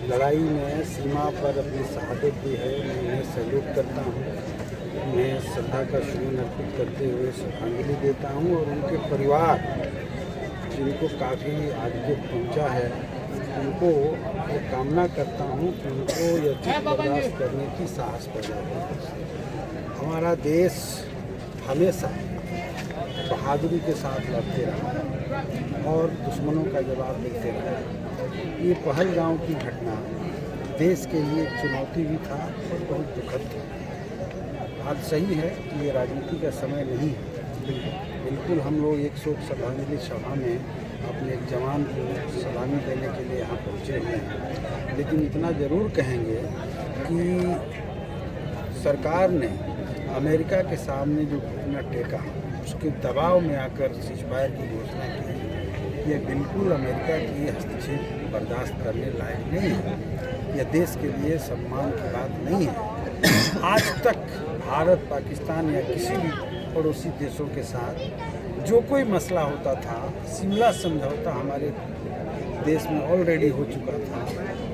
लड़ाई में सीमा पर अपनी शहादत दी है। मैं उन्हें सैल्यूट करता हूँ, उन्हें श्रद्धा का सुमन अर्पित करते हुए श्रद्धांजलि देता हूँ और उनके परिवार जिनको काफ़ी आघात पहुँचा है उनको ये कामना करता हूँ कि उनको यह चीज़ बर्दाश्त करने की साहस पैदा हो। हमारा देश हमेशा बहादुरी के साथ लड़ते रहा और दुश्मनों का जवाब देते रहा। ये पहलगांव की घटना देश के लिए एक चुनौती भी था और बहुत दुखद था। बात सही है कि ये राजनीति का समय नहीं है। बिल्कुल हम लोग 100 श्रद्धांजलि सभा में अपने एक जवान को सलामी देने के लिए यहाँ पहुँचे हुए हैं, लेकिन इतना ज़रूर कहेंगे कि सरकार ने अमेरिका के सामने जो घुटना टेका उसके दबाव में आकर सीज़फायर की घोषणा की, ये बिल्कुल अमेरिका की हस्तक्षेप बर्दाश्त करने लायक नहीं है। यह देश के लिए सम्मान की बात नहीं है। आज तक भारत, पाकिस्तान या किसी भी पड़ोसी देशों के साथ जो कोई मसला होता था, शिमला समझौता हमारे देश में ऑलरेडी हो चुका था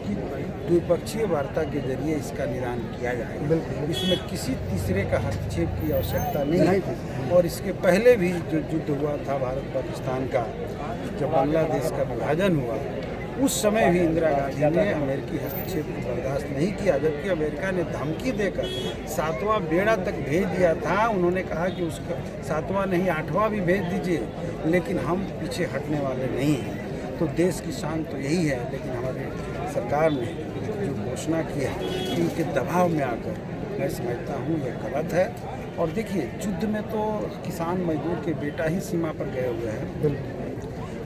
कि द्विपक्षीय वार्ता के जरिए इसका निदान किया जाएगा। इसमें किसी तीसरे का हस्तक्षेप की आवश्यकता नहीं थी। और इसके पहले भी जो युद्ध हुआ था भारत पाकिस्तान का, जब बांग्लादेश का विभाजन हुआ, उस समय भी इंदिरा गांधी ने अमेरिकी हस्तक्षेप को बर्दाश्त नहीं किया, जबकि अमेरिका ने धमकी देकर 7वां बेड़ा तक भेज दिया था। उन्होंने कहा कि उसका 7वां नहीं 8वां भी भेज दीजिए, लेकिन हम पीछे हटने वाले नहीं हैं। तो देश की शान तो यही है, लेकिन हमारी सरकार ने जो घोषणा की है उनके दबाव में आकर मैं समझता हूँ यह गलत है। और देखिए, युद्ध में तो किसान मजदूर के बेटा ही सीमा पर गए हुए हैं,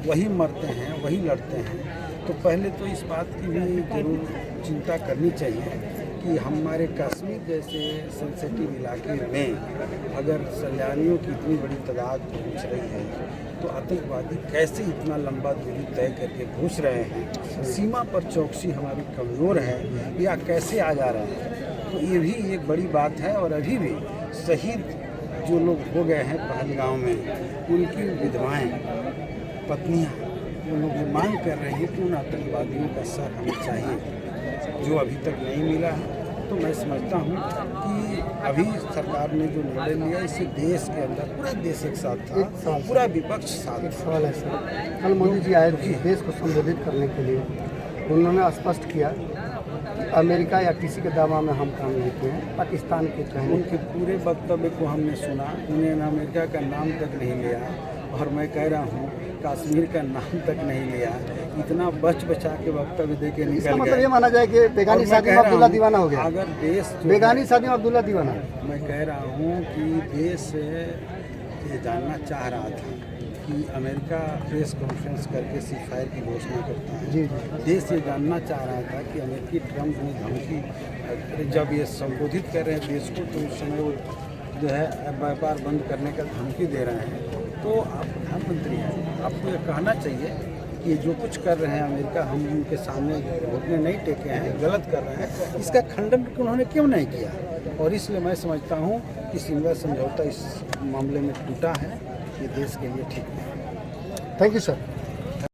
वही मरते हैं, वही लड़ते हैं। तो पहले तो इस बात की भी जरूर चिंता करनी चाहिए कि हमारे कश्मीर जैसे सेंसिटिव इलाके में अगर सैलानियों की इतनी बड़ी तादाद पहुँच रही है, तो आतंकवादी कैसे इतना लंबा दूरी तय करके घुस रहे हैं, सीमा पर चौकसी हमारी कमज़ोर है या कैसे आ जा रहे हैं। तो ये भी एक बड़ी बात है। और अभी भी शहीद जो लोग हो गए हैं पहलगांव में, उनकी विधवाएँ, पत्नियाँ, वो लोग ये मांग कर रहे हैं कि उन आतंकवादियों का सर हमें चाहिए, जो अभी तक नहीं मिला है। तो मैं समझता हूँ कि अभी सरकार ने जो निर्णय लिया, इससे देश के अंदर पूरा देश एक साथ था, पूरा विपक्ष साथ। एक सवाल है सर, कल मोदी जी आए थे देश को संबोधित करने के लिए, उन्होंने स्पष्ट किया कि अमेरिका या किसी के दावा में हम काम नहीं किए हैं, पाकिस्तान के कहने। उनके पूरे वक्तव्य को हमने सुना, उन्होंने अमेरिका का नाम तक नहीं लिया, और मैं कह रहा हूँ कश्मीर का नाम तक नहीं लिया। इतना बचा के वक्तव्य दे के निकल गए। मतलब ये माना जाए कि बेगानी शादी में अब्दुल्ला दीवाना हो गया। अगर देश बेगानी शादी में अब्दुल्ला दीवाना, मैं कह रहा हूँ कि देश ये जानना चाह रहा था कि अमेरिका प्रेस कॉन्फ्रेंस करके सीज़फायर की घोषणा करता है। जी। देश ये जानना चाह रहा था कि अमेरिकी ट्रंप ने धमकी, जब ये संबोधित कर रहे हैं देश को, तो उस समय वो जो है व्यापार बंद करने का धमकी दे रहे हैं। तो आप प्रधानमंत्री हैं, आपको ये कहना चाहिए कि जो कुछ कर रहे हैं अमेरिका, हम उनके सामने घुटने नहीं टेके हैं, गलत कर रहे हैं। इसका खंडन उन्होंने क्यों नहीं किया? और इसलिए मैं समझता हूँ कि शिमला समझौता इस मामले में टूटा है, ये देश के लिए ठीक नहीं है। Thank you sir.